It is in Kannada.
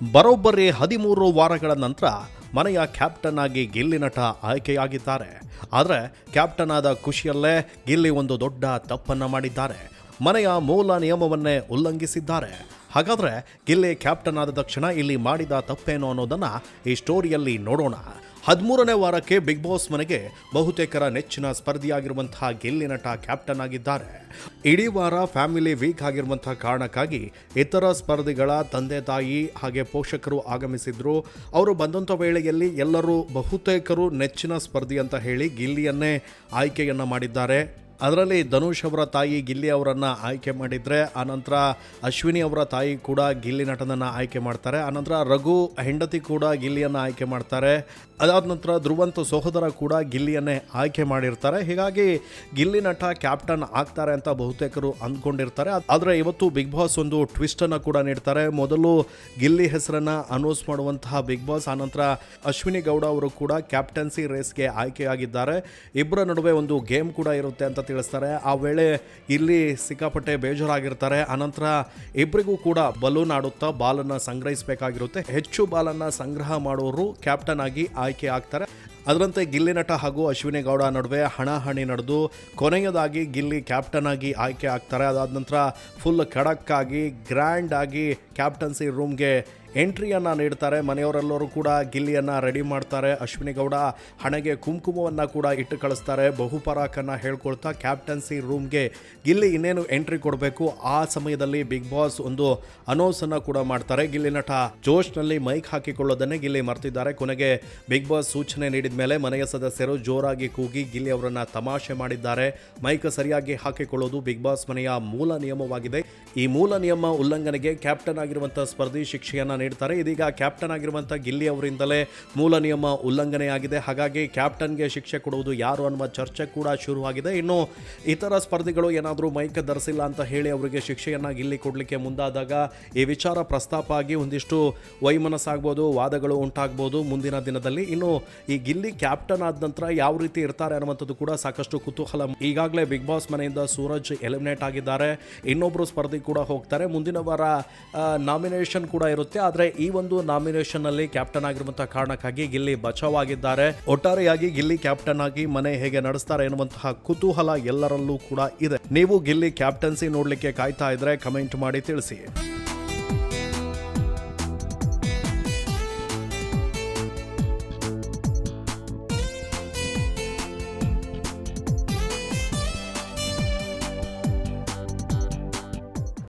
ಬರೋಬ್ಬರಿ 13 ವಾರಗಳ ನಂತರ ಮನೆಯ ಕ್ಯಾಪ್ಟನ್ ಆಗಿ ಗಿಲ್ಲಿ ನಟ ಆಯ್ಕೆಯಾಗಿದ್ದಾರೆ. ಆದರೆ ಕ್ಯಾಪ್ಟನ್ ಆದ ಖುಷಿಯಲ್ಲೇ ಗಿಲ್ಲಿ ಒಂದು ದೊಡ್ಡ ತಪ್ಪನ್ನು ಮಾಡಿದ್ದಾರೆ. ಮನೆಯ ಮೂಲ ನಿಯಮವನ್ನೇ ಉಲ್ಲಂಘಿಸಿದ್ದಾರೆ. ಹಾಗಾದರೆ ಗಿಲ್ಲಿ ಕ್ಯಾಪ್ಟನ್ ಆದ ತಕ್ಷಣ ಇಲ್ಲಿ ಮಾಡಿದ ತಪ್ಪೇನು ಅನ್ನೋದನ್ನು ಈ ಸ್ಟೋರಿಯಲ್ಲಿ ನೋಡೋಣ. 13ನೇ ವಾರಕ್ಕೆ ಬಿಗ್ ಬಾಸ್ ಮನೆಗೆ ಬಹುತೇಕರ ನೆಚ್ಚಿನ ಸ್ಪರ್ಧಿಯಾಗಿರುವಂತಹ ಗಿಲ್ಲಿ ನಟ ಕ್ಯಾಪ್ಟನ್ ಆಗಿದ್ದಾರೆ. ಇಡೀ ವಾರ ಫ್ಯಾಮಿಲಿ ವೀಕ್ ಆಗಿರುವಂತಹ ಕಾರಣಕ್ಕಾಗಿ ಇತರ ಸ್ಪರ್ಧಿಗಳ ತಂದೆ ತಾಯಿ ಹಾಗೆ ಪೋಷಕರು ಆಗಮಿಸಿದ್ರು. ಅವರು ಬಂದಂಥ ವೇಳೆಯಲ್ಲಿ ಎಲ್ಲರೂ ಬಹುತೇಕರು ನೆಚ್ಚಿನ ಸ್ಪರ್ಧಿ ಅಂತ ಹೇಳಿ ಗಿಲ್ಲಿಯನ್ನೇ ಆಯ್ಕೆಯನ್ನು ಮಾಡಿದ್ದಾರೆ. ಅದರಲ್ಲಿ ಧನುಷ್ ಅವರ ತಾಯಿ ಗಿಲ್ಲಿ ಅವರನ್ನು ಆಯ್ಕೆ ಮಾಡಿದರೆ, ಆನಂತರ ಅಶ್ವಿನಿ ಅವರ ತಾಯಿ ಕೂಡ ಗಿಲ್ಲಿ ನಟನನ್ನು ಆಯ್ಕೆ ಮಾಡ್ತಾರೆ. ಆನಂತರ ರಘು ಹೆಂಡತಿ ಕೂಡ ಗಿಲ್ಲಿಯನ್ನು ಆಯ್ಕೆ ಮಾಡ್ತಾರೆ. ಅದಾದ ನಂತರ ಧ್ರುವಂತ ಸಹೋದರ ಕೂಡ ಗಿಲ್ಲಿಯನ್ನೇ ಆಯ್ಕೆ ಮಾಡಿರ್ತಾರೆ. ಹೀಗಾಗಿ ಗಿಲ್ಲಿ ನಟ ಕ್ಯಾಪ್ಟನ್ ಆಗ್ತಾರೆ ಅಂತ ಬಹುತೇಕರು ಅಂದ್ಕೊಂಡಿರ್ತಾರೆ. ಆದರೆ ಇವತ್ತು ಬಿಗ್ ಬಾಸ್ ಒಂದು ಟ್ವಿಸ್ಟನ್ನು ಕೂಡ ನೀಡ್ತಾರೆ. ಮೊದಲು ಗಿಲ್ಲಿ ಹೆಸರನ್ನು ಅನೌನ್ಸ್ ಮಾಡುವಂತಹ ಬಿಗ್ ಬಾಸ್, ಆನಂತರ ಅಶ್ವಿನಿ ಗೌಡ ಅವರು ಕೂಡ ಕ್ಯಾಪ್ಟನ್ಸಿ ರೇಸ್ಗೆ ಆಯ್ಕೆಯಾಗಿದ್ದಾರೆ. ಇಬ್ಬರ ನಡುವೆ ಒಂದು ಗೇಮ್ ಕೂಡ ಇರುತ್ತೆ ಅಂತ ತಿಳಿಸ್ತಾರೆ. ಆ ವೇಳೆ ಇಲ್ಲಿ ಸಿಕ್ಕಾಪಟ್ಟೆ ಬೇಜಾರಾಗಿರ್ತಾರೆ. ಅನಂತರ ಇಬ್ಬರಿಗೂ ಕೂಡ ಬಲೂನ್ ಆಡುತ್ತಾ ಬಾಲನ್ನು ಸಂಗ್ರಹಿಸಬೇಕಾಗಿರುತ್ತೆ. ಹೆಚ್ಚು ಬಾಲನ್ನು ಸಂಗ್ರಹ ಮಾಡುವವರು ಕ್ಯಾಪ್ಟನ್ ಆಗಿ ಆಯ್ಕೆ ಆಗ್ತಾರೆ. ಅದರಂತೆ ಗಿಲ್ಲಿ ನಟ ಹಾಗೂ ಅಶ್ವಿನಿ ಗೌಡ ನಡುವೆ ಹಣಾಹಣಿ ನಡೆದು ಕೊನೆಯದಾಗಿ ಗಿಲ್ಲಿ ಕ್ಯಾಪ್ಟನ್ ಆಗಿ ಆಯ್ಕೆ ಆಗ್ತಾರೆ. ಅದಾದ ನಂತರ ಫುಲ್ ಖಡಕ್ ಆಗಿ ಗ್ರ್ಯಾಂಡ್ ಆಗಿ ಕ್ಯಾಪ್ಟನ್ಸಿ ರೂಮ್ಗೆ ಎಂಟ್ರಿಯನ್ನು ನೀಡ್ತಾರೆ. ಮನೆಯವರೆಲ್ಲರೂ ಕೂಡ ಗಿಲ್ಲಿಯನ್ನು ರೆಡಿ ಮಾಡ್ತಾರೆ. ಅಶ್ವಿನಿ ಗೌಡ ಹಣೆಗೆ ಕುಂಕುಮವನ್ನು ಕೂಡ ಇಟ್ಟು ಕಳಿಸ್ತಾರೆ. ಬಹುಪರಾಕನ್ನು ಹೇಳ್ಕೊಳ್ತಾ ಕ್ಯಾಪ್ಟನ್ಸಿ ರೂಮ್ಗೆ ಗಿಲ್ಲಿ ಇನ್ನೇನು ಎಂಟ್ರಿ ಕೊಡಬೇಕು, ಆ ಸಮಯದಲ್ಲಿ ಬಿಗ್ ಬಾಸ್ ಒಂದು ಅನೌನ್ಸನ್ನು ಕೂಡ ಮಾಡ್ತಾರೆ. ಗಿಲ್ಲಿ ನಟ ಜೋಶ್ನಲ್ಲಿ ಮೈಕ್ ಹಾಕಿಕೊಳ್ಳೋದನ್ನೇ ಗಿಲ್ಲಿ ಮರ್ತಿದ್ದಾರೆ. ಕೊನೆಗೆ ಬಿಗ್ ಬಾಸ್ ಸೂಚನೆ ನೀಡಿದ ಮೇಲೆ ಮನೆಯ ಸದಸ್ಯರು ಜೋರಾಗಿ ಕೂಗಿ ಗಿಲ್ಲಿ ಅವರನ್ನು ತಮಾಷೆ ಮಾಡಿದ್ದಾರೆ. ಮೈಕ್ ಸರಿಯಾಗಿ ಹಾಕಿಕೊಳ್ಳೋದು ಬಿಗ್ ಬಾಸ್ ಮನೆಯ ಮೂಲ ನಿಯಮವಾಗಿದೆ. ಈ ಮೂಲ ನಿಯಮ ಉಲ್ಲಂಘನೆಗೆ ಕ್ಯಾಪ್ಟನ್ ಆಗಿರುವಂತಹ ಸ್ಪರ್ಧಿ ಶಿಕ್ಷೆಯನ್ನು ನೀಡ್ತಾರೆ. ಇದೀಗ ಕ್ಯಾಪ್ಟನ್ ಆಗಿರುವಂಥ ಗಿಲ್ಲಿ ಅವರಿಂದಲೇ ಮೂಲ ನಿಯಮ ಉಲ್ಲಂಘನೆಯಾಗಿದೆ. ಹಾಗಾಗಿ ಕ್ಯಾಪ್ಟನ್ಗೆ ಶಿಕ್ಷೆ ಕೊಡುವುದು ಯಾರು ಅನ್ನುವ ಚರ್ಚೆ ಕೂಡ ಶುರುವಾಗಿದೆ. ಇನ್ನು ಇತರ ಸ್ಪರ್ಧಿಗಳು ಏನಾದರೂ ಮೈಕ್ ಧರಿಸಿಲ್ಲ ಅಂತ ಹೇಳಿ ಅವರಿಗೆ ಶಿಕ್ಷೆಯನ್ನು ಗಿಲ್ಲಿ ಕೊಡಲಿಕ್ಕೆ ಮುಂದಾದಾಗ ಈ ವಿಚಾರ ಪ್ರಸ್ತಾಪ ಆಗಿ ಒಂದಿಷ್ಟು ವೈಮನಸ್ಸಾಗ್ಬೋದು, ವಾದಗಳು ಉಂಟಾಗ್ಬೋದು ಮುಂದಿನ ದಿನದಲ್ಲಿ. ಇನ್ನು ಈ ಗಿಲ್ಲಿ ಕ್ಯಾಪ್ಟನ್ ಆದ ನಂತರ ಯಾವ ರೀತಿ ಇರ್ತಾರೆ ಅನ್ನುವಂಥದ್ದು ಕೂಡ ಸಾಕಷ್ಟು ಕುತೂಹಲ. ಈಗಾಗಲೇ ಬಿಗ್ ಬಾಸ್ ಮನೆಯಿಂದ ಸೂರಜ್ ಎಲಿಮಿನೇಟ್ ಆಗಿದ್ದಾರೆ. ಇನ್ನೊಬ್ಬರು ಸ್ಪರ್ಧಿ ಕೂಡ ಹೋಗ್ತಾರೆ. ಮುಂದಿನ ವಾರ ನಾಮಿನೇಷನ್ ಕೂಡ ಇರುತ್ತೆ. ಆದರೆ ಈ ಒಂದು ನಾಮಿನೇಷನ್ ಅಲ್ಲಿ ಕ್ಯಾಪ್ಟನ್ ಆಗಿರುವಂತಹ ಕಾರಣಕ್ಕಾಗಿ ಗಿಲ್ಲಿ ಬಚಾವಾಗಿದ್ದಾರೆ. ಒಟ್ಟಾರೆಯಾಗಿ ಗಿಲ್ಲಿ ಕ್ಯಾಪ್ಟನ್ ಆಗಿ ಮನೆ ಹೇಗೆ ನಡೆಸ್ತಾರೆ ಎನ್ನುವಂತಹ ಕುತೂಹಲ ಎಲ್ಲರಲ್ಲೂ ಕೂಡ ಇದೆ. ನೀವು ಗಿಲ್ಲಿ ಕ್ಯಾಪ್ಟನ್ಸಿ ನೋಡ್ಲಿಕ್ಕೆ ಕಾಯ್ತಾ ಇದ್ರೆ ಕಮೆಂಟ್ ಮಾಡಿ ತಿಳಿಸಿ.